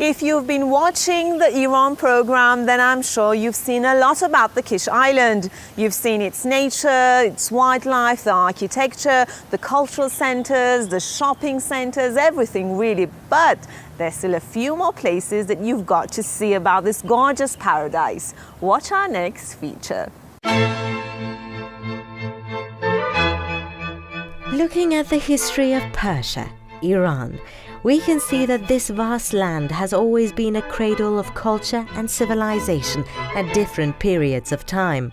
If you've been watching the Iran program, then I'm sure you've seen a lot about the Kish Island. You've seen its nature, its wildlife, the architecture, the cultural centers, the shopping centers, everything really. But there's still a few more places that you've got to see about this gorgeous paradise. Watch our next feature. Looking at the history of Persia, Iran, we can see that this vast land has always been a cradle of culture and civilization at different periods of time.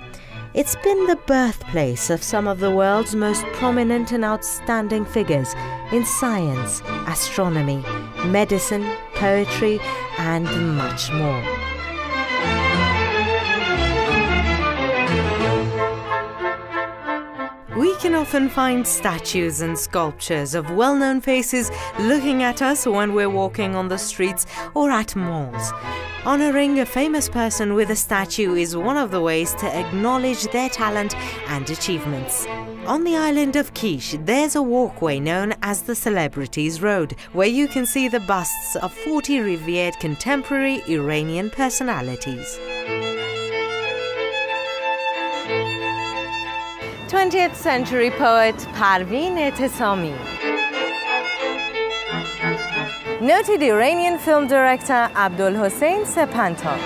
It's been the birthplace of some of the world's most prominent and outstanding figures in science, astronomy, medicine, poetry, and much more. We can often find statues and sculptures of well-known faces looking at us when we're walking on the streets or at malls. Honoring a famous person with a statue is one of the ways to acknowledge their talent and achievements. On the island of Kīsh, there's a walkway known as the Celebrities Road, where you can see the busts of 40 revered contemporary Iranian personalities. 20th century poet Parvin Ehtesami, noted Iranian film director Abdolhossein Sepantan,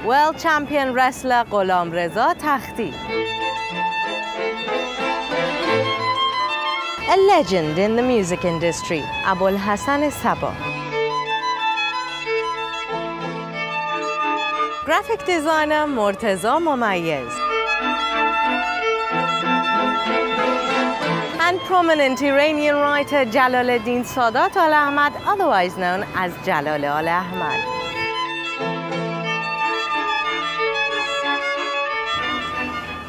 world champion wrestler Gholamreza Takhti, a legend in the music industry Abolhassan Sabah, graphic designer Morteza Momayez, and prominent Iranian writer Jalaleddin Sadat al-Ahmad, otherwise known as Jalal al-Ahmad.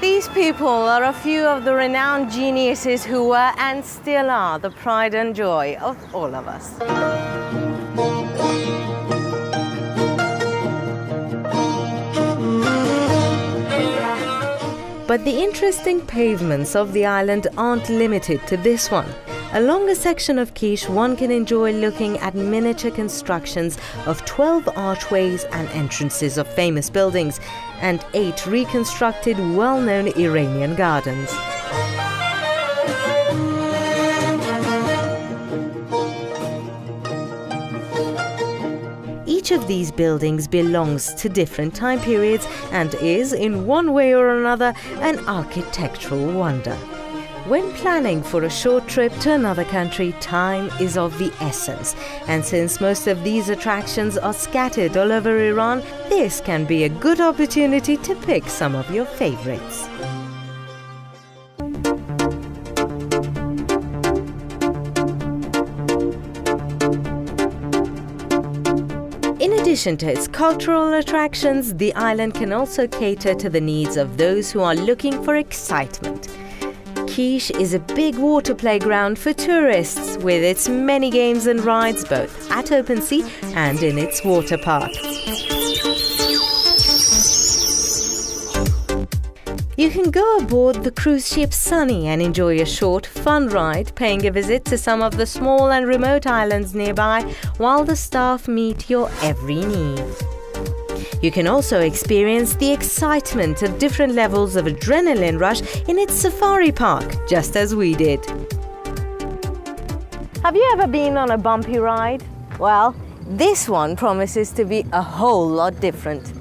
These people are a few of the renowned geniuses who were and still are the pride and joy of all of us. But the interesting pavements of the island aren't limited to this one. Along a section of Kīsh, one can enjoy looking at miniature constructions of 12 archways and entrances of famous buildings and 8 reconstructed well-known Iranian gardens. Each of these buildings belongs to different time periods and is, in one way or another, an architectural wonder. When planning for a short trip to another country, time is of the essence. And since most of these attractions are scattered all over Iran, this can be a good opportunity to pick some of your favorites. In addition to its cultural attractions, the island can also cater to the needs of those who are looking for excitement. Kīsh is a big water playground for tourists with its many games and rides both at open sea and in its water park. You can go aboard the cruise ship Sunny and enjoy a short, fun ride, paying a visit to some of the small and remote islands nearby while the staff meet your every need. You can also experience the excitement of different levels of adrenaline rush in its safari park, just as we did. Have you ever been on a bumpy ride? Well, this one promises to be a whole lot different.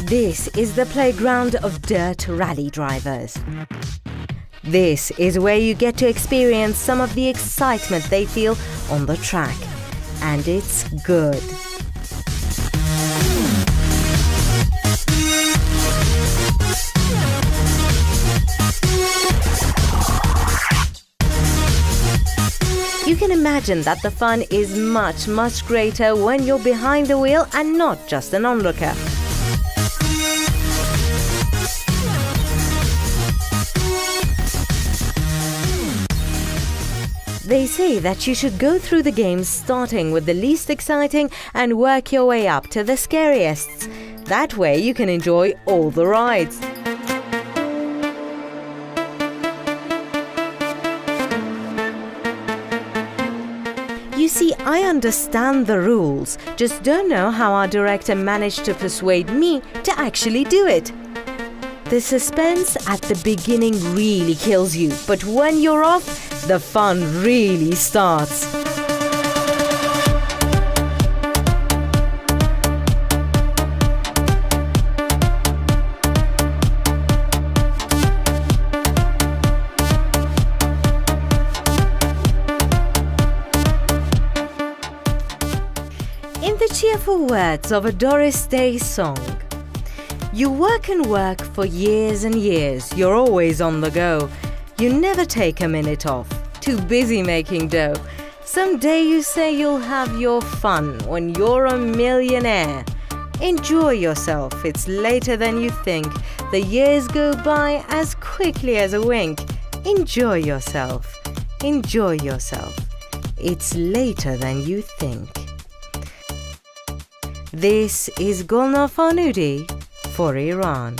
This is the playground of dirt rally drivers. This is where you get to experience some of the excitement they feel on the track. And it's good. You can imagine that the fun is much, much greater when you're behind the wheel and not just an onlooker. They say that you should go through the games starting with the least exciting and work your way up to the scariest. That way you can enjoy all the rides. You see, I understand the rules, just don't know how our director managed to persuade me to actually do it. The suspense at the beginning really kills you, but when you're off, the fun really starts. In the cheerful words of a Doris Day song, you work and work for years and years, you're always on the go. You never take a minute off, too busy making dough. Someday you say you'll have your fun when you're a millionaire. Enjoy yourself, it's later than you think. The years go by as quickly as a wink. Enjoy yourself, enjoy yourself. It's later than you think. This is Gulnaf Anudi for Iran.